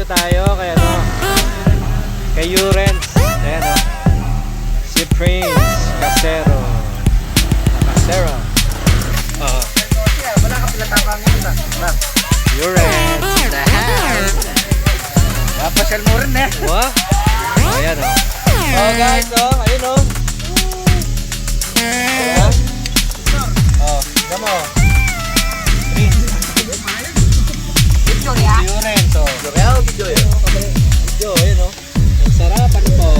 dito tayo kay ano, kay Urens. Ayan o, si Prince Casero. Casero. Wala ka pinatapang yun ba? Urens in the house. Papasyal mo rin eh. What? Ayan o. Oh guys, oh, ayun o. Ayan. Oh, come on. Prince. Video ya? Urens, oh. Video ya? Video, ayun o. Ang sarapan po.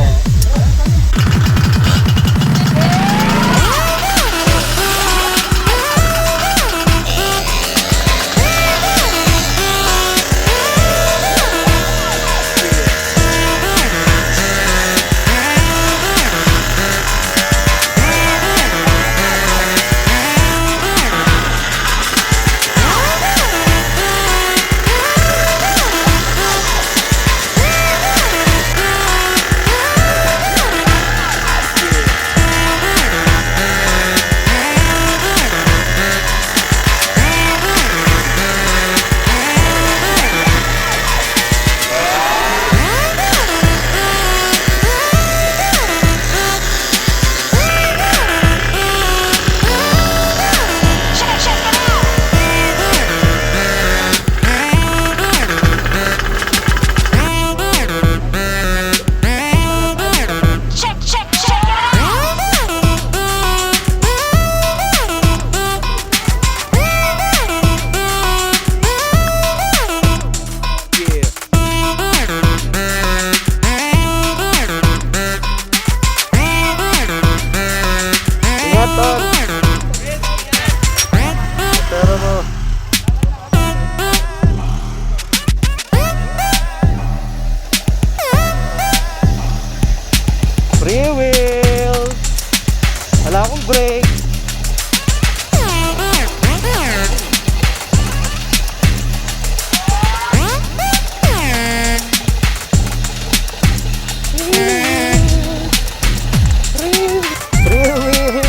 Free wheel. Wala akong brake. Free wheel.